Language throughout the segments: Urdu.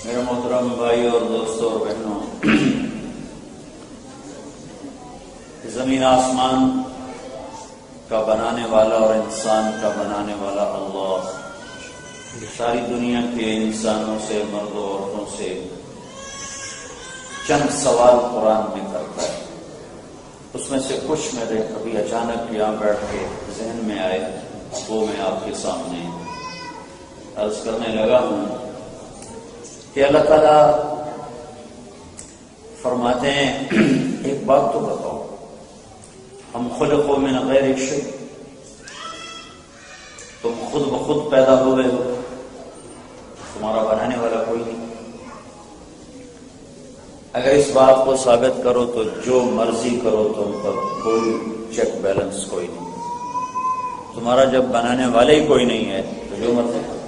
میرے محترم بھائی اور دوستوں اور بہنوں، زمین آسمان کا بنانے والا اور انسان کا بنانے والا اللہ ساری دنیا کے انسانوں سے، مرد و عورتوں سے چند سوال قرآن میں کرتا ہے۔ اس میں سے کچھ میرے کبھی اچانک یہاں بیٹھ کے ذہن میں آئے، وہ میں آپ کے سامنے عرض کرنے لگا ہوں کہ اللہ تعالیٰ فرماتے ہیں ایک بات تو بتاؤ، ہم خلقوا من غیر شیء، تم خود بخود پیدا ہوئے ہو، تمہارا بنانے والا کوئی نہیں۔ اگر اس بات کو ثابت کرو تو جو مرضی کرو تم پر، کوئی چیک بیلنس کوئی نہیں۔ تمہارا جب بنانے والے ہی کوئی نہیں ہے تو جو مرضی کرو۔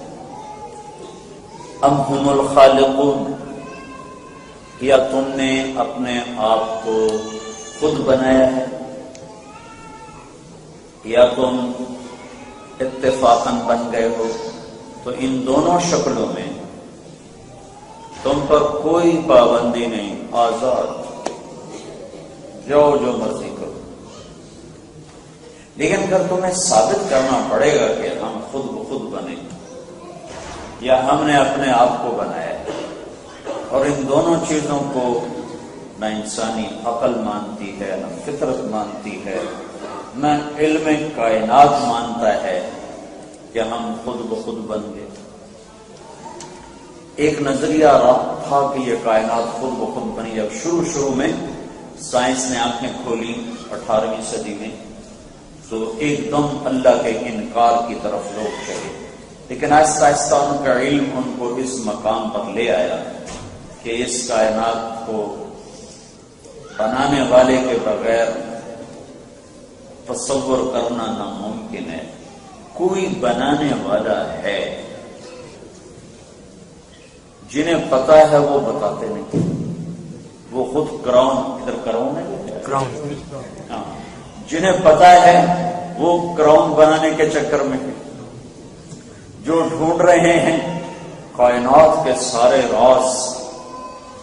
ام هم الخالقون، یا تم نے اپنے آپ کو خود بنایا ہے، یا تم اتفاقاً بن گئے ہو۔ تو ان دونوں شکلوں میں تم پر کوئی پابندی نہیں، آزاد، جاؤ جو مرضی کرو۔ لیکن اگر تمہیں ثابت کرنا پڑے گا کہ ہم خود بخود بنے یا ہم نے اپنے آپ کو بنایا ہے، اور ان دونوں چیزوں کو نہ انسانی عقل مانتی ہے، نہ فطرت مانتی ہے، نہ علم کائنات مانتا ہے کہ ہم خود بخود بن گئے۔ ایک نظریہ رہا تھا کہ یہ کائنات خود بخود بنی، جب شروع میں سائنس نے آنکھیں کھولی 18ویں صدی میں، تو ایک دم اللہ کے انکار کی طرف لوگ چلے۔ لیکن آہستہ آہستہ ان کا علم ان کو اس مقام پر لے آیا کہ اس کائنات کو بنانے والے کے بغیر تصور کرنا ناممکن ہے۔ کوئی بنانے والا ہے، جنہیں پتا ہے وہ بتاتے نہیں، وہ خود کراؤن ہے، جنہیں پتا ہے وہ کراؤن بنانے کے چکر میں ہے۔ جو ڈھونڈ رہے ہیں کائنات کے سارے راز،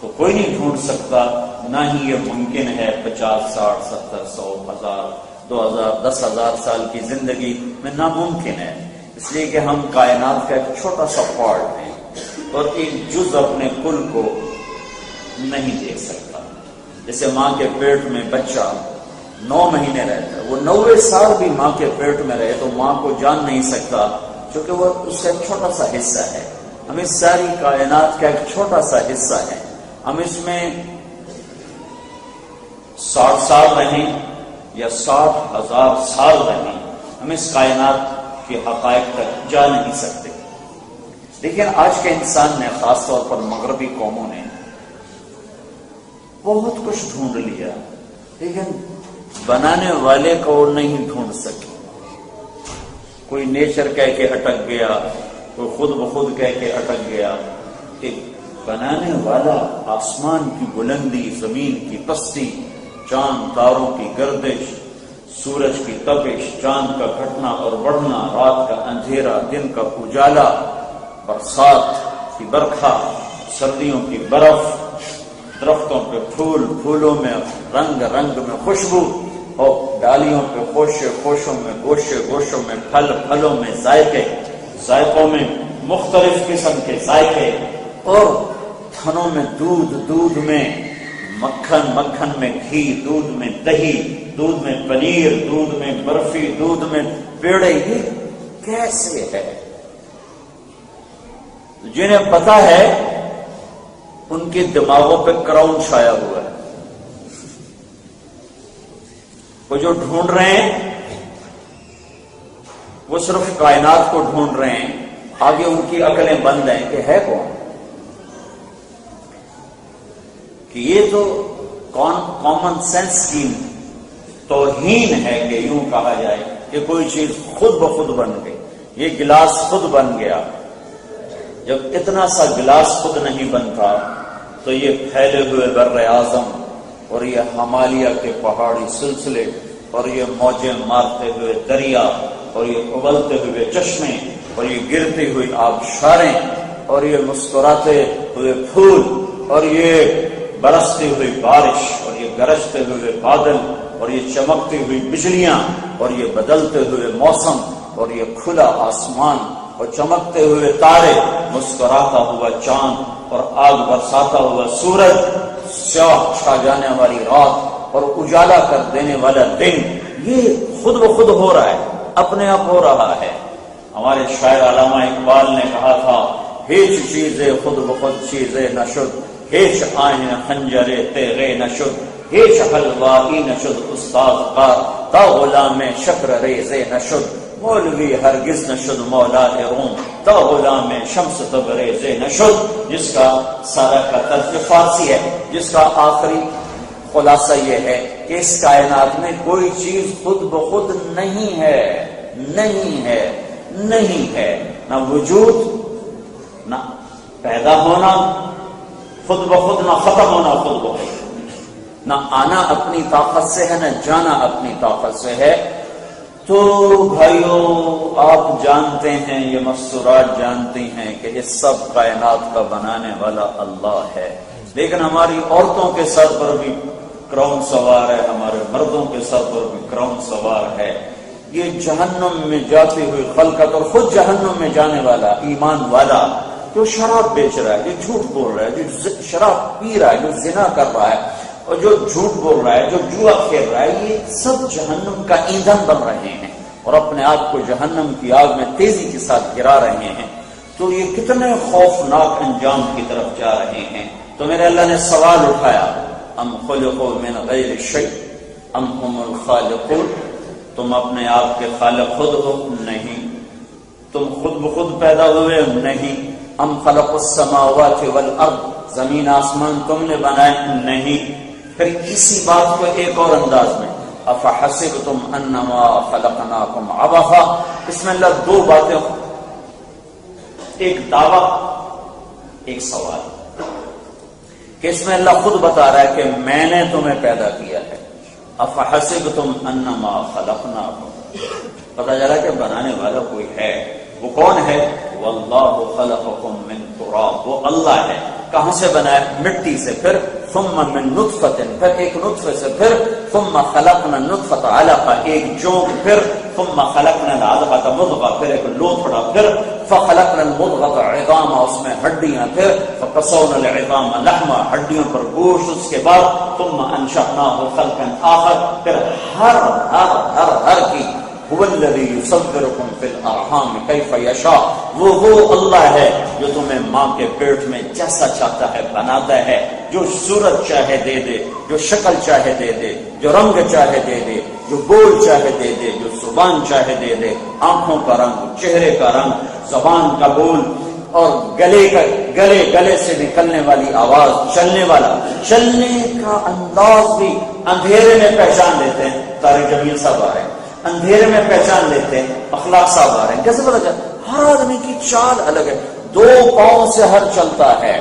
تو کوئی نہیں ڈھونڈ سکتا، نہ ہی یہ ممکن ہے 50، 60، 70، 100، 1000، 2000، 10,000 سال کی زندگی میں ناممکن ہے۔ اس لیے کہ ہم کائنات کا ایک چھوٹا سا پارٹ ہیں اور ایک جز اپنے کل کو نہیں دیکھ سکتا۔ جیسے ماں کے پیٹ میں بچہ 9 مہینے رہتا ہے، وہ 90 سال بھی ماں کے پیٹ میں رہے تو ماں کو جان نہیں سکتا، کیونکہ وہ اس کا ایک چھوٹا سا حصہ ہے۔ ہم اس ساری کائنات کا ایک چھوٹا سا حصہ ہے۔ ہم اس میں 60 سال رہیں یا 60,000 سال رہیں، ہم اس کائنات کے حقائق تک جا نہیں سکتے۔ لیکن آج کے انسان نے، خاص طور پر مغربی قوموں نے، بہت کچھ ڈھونڈ لیا، لیکن بنانے والے کو نہیں ڈھونڈ سکے۔ کوئی نیچر کہہ کے اٹک گیا، کوئی خود بخود کہہ کے اٹک گیا، کہ بنانے والا آسمان کی بلندی، زمین کی پستی، چاند تاروں کی گردش، سورج کی تپش، چاند کا گھٹنا اور بڑھنا، رات کا اندھیرا، دن کا اجالا، برسات کی برکھا، سردیوں کی برف، درختوں پہ پھول، پھولوں میں رنگ، رنگ میں خوشبو، اور ڈالیوں پہ خوشے، خوشوں میں گوشے، گوشوں میں پھل، پھلوں میں ذائقے، ذائقوں میں مختلف قسم کے ذائقے، اور تھنوں میں دودھ، دودھ میں مکھن، مکھن میں گھی، دودھ میں دہی، دودھ میں پنیر، دودھ میں برفی، دودھ میں پیڑے۔ یہ کیسے ہے؟ جنہیں پتا ہے ان کے دماغوں پہ کراؤن چھایا ہوا ہے۔ وہ جو ڈھونڈ رہے ہیں وہ صرف کائنات کو ڈھونڈ رہے ہیں، آگے ان کی عقلیں بند ہیں کہ ہے کون؟ کہ یہ تو کامن سینس کی توہین ہے کہ یوں کہا جائے کہ کوئی چیز خود بخود بن گئی۔ یہ گلاس خود بن گیا، جب اتنا سا گلاس خود نہیں بنتا تو یہ پھیلے ہوئے بر اعظم اور یہ ہمالیہ کے پہاڑی سلسلے اور یہ موجیں مارتے ہوئے دریا اور یہ ابلتے ہوئے چشمے اور یہ گرتی ہوئی آبشاریں اور یہ مسکراتے ہوئے پھول اور یہ برستی ہوئی بارش اور یہ گرجتے ہوئے بادل اور یہ چمکتی ہوئی بجلیاں اور یہ بدلتے ہوئے موسم اور یہ کھلا آسمان اور چمکتے ہوئے تارے، مسکراتا ہوا چاند اور آگ برساتا ہوا سورج، سیاہ چھا جانے والی رات اور اجالا کر دینے والا دن، یہ خود بخود ہو رہا ہے، اپنے آپ ہو رہا ہے۔ ہمارے شاعر علامہ اقبال نے کہا تھا، ہیچ چیزیں خود بخود چیزیں نہ شد، ہیچ آئین خنجر تیغے نہ شد، ہیچ حلوائی نہ شد استاد کا، تا غلام شکر ریزے نہ شد، مولوی ہرگز نہ شد مولا روم، تا غلام شمس تبریزے نہ شد۔ جس کا سارا کا طرز فارسی ہے، جس کا آخری خلاصہ یہ ہے کہ اس کائنات میں کوئی چیز خود بخود نہیں ہے، نہیں ہے، نہیں ہے، نہ وجود، نہ پیدا ہونا خود بخود، نہ ختم ہونا خود بخود، نہ آنا اپنی طاقت سے ہے، نہ جانا اپنی طاقت سے ہے۔ تو بھائیو، آپ جانتے ہیں، یہ مسورات جانتی ہیں کہ اس سب کائنات کا بنانے والا اللہ ہے، لیکن ہماری عورتوں کے سر پر بھی کراؤن سوار ہے، ہمارے مردوں کے سر پر بھی کراؤن سوار ہے۔ یہ جہنم میں جاتی ہوئی خلقت اور خود جہنم میں جانے والا ایمان والا جو شراب بیچ رہا ہے، جو جھوٹ بول رہا ہے، جو شراب پی رہا ہے، جو زنا کر رہا ہے اور جو جھوٹ بول رہا ہے، جو جوا کھیل رہا ہے، یہ سب جہنم کا ایندھن بن رہے ہیں اور اپنے آپ کو جہنم کی آگ میں تیزی کے ساتھ گرا رہے ہیں۔ تو یہ کتنے خوفناک انجام کی طرف جا رہے ہیں۔ تو میرے اللہ نے سوال اٹھایا، ام خلقوا من غیر شیء ام هم الخالقون، تم اپنے آپ کے خالق خود ہو؟ نہیں۔ تم خود بخود پیدا ہوئے؟ نہیں۔ ام خلق السماوات والارض، زمین آسمان تم نے بنائے؟ نہیں۔ پھر اسی بات کو ایک اور انداز میں، افحسبتم انما خلقناکم عبثا، اس میں اللہ دو باتیں، ایک دعویٰ ایک سوال، کہ اس میں اللہ خود بتا رہا ہے کہ میں نے تمہیں پیدا کیا ہے۔ افحسبتم انما خلقناکم، پتہ چلا کہ بنانے والا کوئی ہے، وہ کون ہے؟ واللہ خلقکم من تراب، وہ اللہ ہے۔ کہاں سے بنایا؟ مٹی سے، پھر ثم من نطفۃ، پھر ایک نطفے سے، پھر ثم خلقنا النطفۃ علقہ، ایک جونک، پھر ثم خلقنا العلقۃ مضغہ، پھر ایک لوتھڑا، پھر فخلقنا المضغۃ عظاما، اس میں ہڈیاں، پھر فقصونا العظام لحما، ہڈیوں پر گوشت، اس کے بعد ثم انشأناہ خلقا آخر، پھر ہر کی هو الذی یصورکم فی الارحام کیف یشاء، وہ اللہ ہے جو تمہیں ماں کے پیٹ میں جیسا چاہتا ہے بناتا ہے، جو صورت چاہے دے دے، جو شکل چاہے دے دے، جو رنگ چاہے دے دے، جو بول چاہے دے دے، جو زبان چاہے دے دے، آنکھوں کا رنگ، چہرے کا رنگ، زبان کا بول اور گلے سے نکلنے والی آواز، چلنے کا انداز بھی اندھیرے میں پہچان لیتے ہیں۔ طارق جمیل صاحب آ رہے ہیں، اندھیرے میں پہچان لیتے ہیں، اخلاق صاحب آ رہے ہیں، کیسے پتا چلتا؟ ہر آدمی کی چال الگ ہے، دو پاؤں سے ہر چلتا ہے،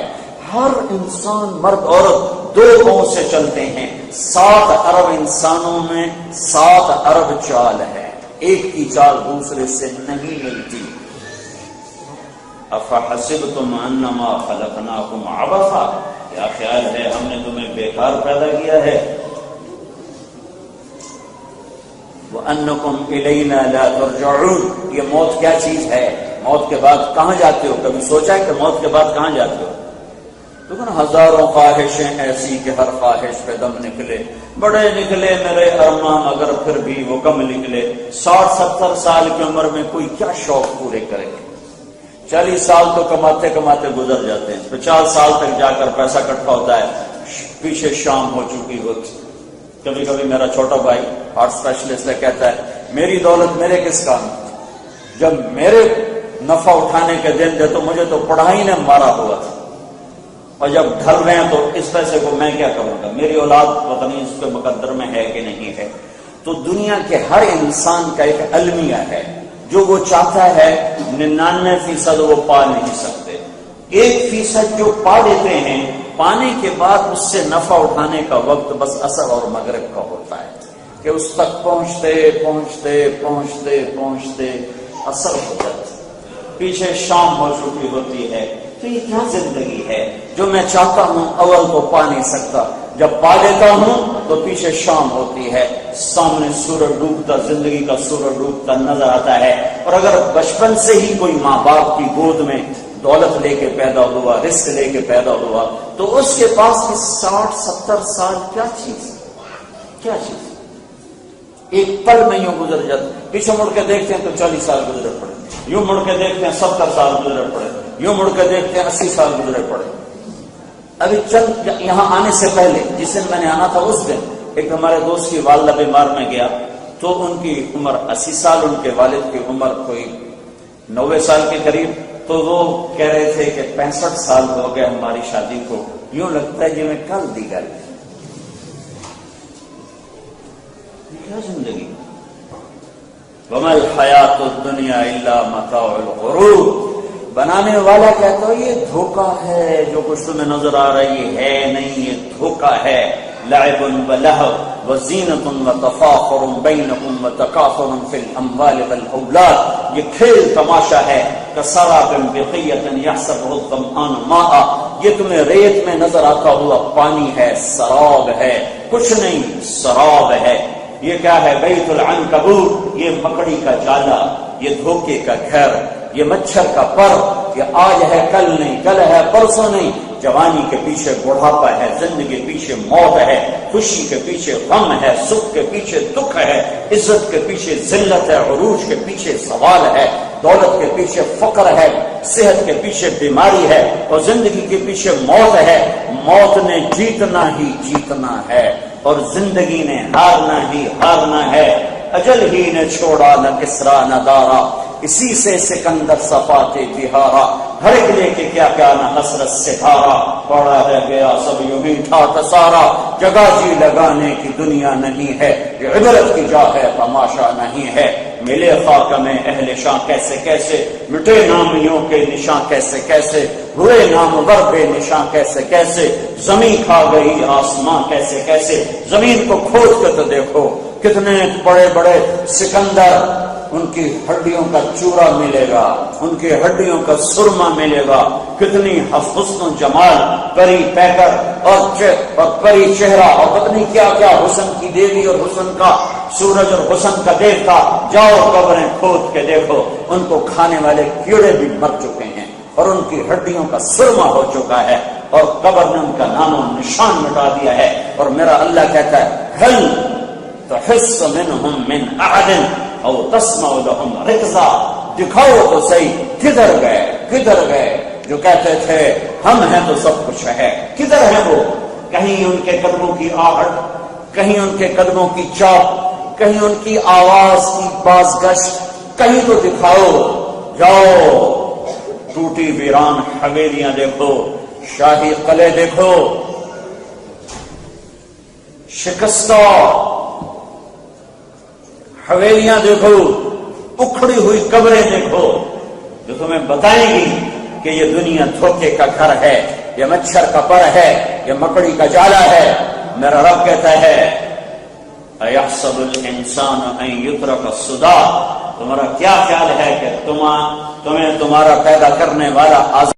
ہر انسان مرد عورت دو پاؤں سے چلتے ہیں۔ 7 ارب انسانوں میں 7 ارب چال ہے، ایک کی چال دوسرے سے نہیں ملتی۔ افحسبتم انما خلقناکم عبثا، کیا خیال ہے ہم نے تمہیں بیکار پیدا کیا ہے؟ وَأَنَّكُمْ إِلَيْنَا لَا تُرْجَعُونَ، یہ موت کیا چیز ہے؟ موت کے بعد کہاں جاتے ہو؟ کبھی سوچا ہے کہ موت کے بعد کہاں جاتے ہو؟ لیکن ہزاروں خواہشیں ایسی کہ ہر خواہش پہ دم نکلے، بڑے نکلے میرے ارمان، اگر پھر بھی وہ کم نکلے۔ 60-70 سال کی عمر میں کوئی کیا شوق پورے کرے گے؟ 40 سال تو کماتے کماتے گزر جاتے ہیں، 50 سال تک جا کر پیسہ اکٹھا ہوتا ہے، پیچھے شام ہو چکی ہوتی۔ کبھی کبھی میرا چھوٹا بھائی ہارٹ اسپیشلسٹ ہے، کہتا ہے میری دولت میرے کس کام، جب میرے نفع اٹھانے کے دن تھے تو مجھے تو پڑھائی نے مارا ہوا تھا، اور جب ڈھل رہے ہیں تو اس پیسے کو میں کیا کروں گا، میری اولاد پتہ نہیں اس کے مقدر میں ہے کہ نہیں ہے۔ تو دنیا کے ہر انسان کا ایک المیہ ہے، جو وہ چاہتا ہے 99% وہ پا نہیں سکتے، 1% جو پا لیتے ہیں، پانے کے بعد اس سے نفع اٹھانے کا وقت بس عصر اور مغرب کا ہوتا ہے کہ اس تک پہنچتے پہنچتے پہنچتے پہنچتے عصر ہو جاتا، پیچھے شام ہو چکی ہوتی ہے، تو یہ کیا زندگی ہے؟ جو میں چاہتا ہوں اول تو پا نہیں سکتا، جب پا لیتا ہوں تو پیچھے شام ہوتی ہے، سامنے سورج ڈوبتا، زندگی کا سورج ڈوبتا نظر آتا ہے۔ اور اگر بچپن سے ہی کوئی ماں باپ کی گود میں دولت لے کے پیدا ہوا، رزق لے کے پیدا ہوا، تو اس کے پاس 60-70 سال کیا چیز، کیا چیز؟ ایک پل میں یوں گزر جاتا، پیچھے مڑ کے دیکھتے ہیں تو 40 سال گزرے پڑے، یوں مڑ کے دیکھتے ہیں 70 سال گزرے پڑے، یوں مڑ کے دیکھتے ہیں 80 سال گزرے پڑے۔ ابھی چند یہاں آنے سے پہلے جس دن میں نے آنا تھا، اس دن ایک ہمارے دوست کی والدہ بیمار میں گیا، تو ان کی عمر 80 سال، ان کے والد کی عمر کوئی 90 سال کے قریب، تو وہ کہہ رہے تھے کہ 65 سال ہو گئے ہماری شادی کو، یوں لگتا ہے جی میں کل دی گئی۔ کیا زندگی؟ وَمَا الْحَيَاةُ الدُّنْيَا إِلَّا مَتَاعُ الْغُرُورِ۔ بنانے والا کہتا ہے یہ دھوکہ ہے، جو کچھ تمہیں نظر آ رہا ہے یہ ہے نہیں، یہ دھوکہ ہے۔ لعب ولہو وزینۃ وتفاخر بینکم وتکاثر فی الاموال والاولاد، یہ کھیل تماشا ہے۔ کسراب بقیۃ یحسبہ الظمآن ماء، یہ تمہیں ریت میں نظر آتا ہوا پانی ہے، سراب ہے، کچھ نہیں سراب ہے۔ یہ کیا ہے؟ بیت العنکبوت، یہ مکڑی کا جالا، یہ دھوکے کا گھر، یہ مچھر کا پر، یہ آج ہے کل نہیں، کل ہے پرسوں نہیں۔ جوانی کے پیچھے بڑھاپا ہے، زندگی کے پیچھے موت ہے، خوشی کے پیچھے غم ہے، سکھ کے پیچھے دکھ ہے، عزت کے پیچھے ذلت ہے، عروج کے پیچھے زوال ہے، دولت کے پیچھے فقر ہے، صحت کے پیچھے بیماری ہے، اور زندگی کے پیچھے موت ہے۔ موت نے جیتنا ہی جیتنا ہے، اور زندگی نے ہارنا ہی ہارنا ہے۔ اجل ہی نے چھوڑا نہ کسرا نہ دارا، اسی سے سکندر صفاتے بہارا، ہر ایک لے کے کیا کیا نہ حسرت سے بھارا، پڑا رہ گیا سب یوں ہی ٹھاٹ سارا۔ جگہ جی لگانے کی دنیا نہیں ہے، یہ عبرت کی جا ہے تماشا نہیں ہے۔ ملے خاک میں اہل شاں کیسے کیسے، مٹے نامیوں کے نشاں کیسے کیسے، ہوئے نامور بے نشاں کیسے کیسے، زمین کھا گئی آسماں کیسے کیسے۔ زمین کو کھود کے تو دیکھو، کتنے بڑے بڑے سکندر، ان کی ہڈیوں کا چورا ملے گا، ان کی ہڈیوں کا سرما ملے گا، کتنی حسن و جمال، پری پیکر اور پری چہرہ، اور پتنی کیا کیا حسن کی دیوی اور حسن کا سورج اور حسن کا دیوتا۔ جاؤ قبریں کھود کے دیکھو، ان کو کھانے والے کیڑے بھی مر چکے ہیں، اور ان کی ہڈیوں کا سرما ہو چکا ہے، اور قبر نے ان کا نام و نشان مٹا دیا ہے۔ اور میرا اللہ کہتا ہے هل تحس منهم من احد او تسمع لهم رکزا، دکھاؤ تو صحیح کدھر گئے، کدھر گئے جو کہتے تھے ہم ہیں تو سب کچھ ہے، کدھر ہیں وہ؟ کہیں ان کے قدموں کی آہٹ، کہیں ان کے قدموں کی چاپ، کہیں ان کی آواز کی بازگشت، کہیں تو دکھاؤ۔ جاؤ ٹوٹی ویران حویلیاں دیکھو، شاہی قلعے دیکھو، شکستہ حویلیاں دیکھو، اکھڑی ہوئی قبریں دیکھو، جو تمہیں بتائیں گی کہ یہ دنیا دھوکے کا گھر ہے، یہ مچھر کا پر ہے، یہ مکڑی کا جالا ہے۔ میرا رب کہتا ہے اَيَحْسَبُ الْإِنسَانُ أَن يُتْرَكَ سُدًى، تمہارا کیا خیال ہے کہ تمہیں تمہارا پیدا کرنے والا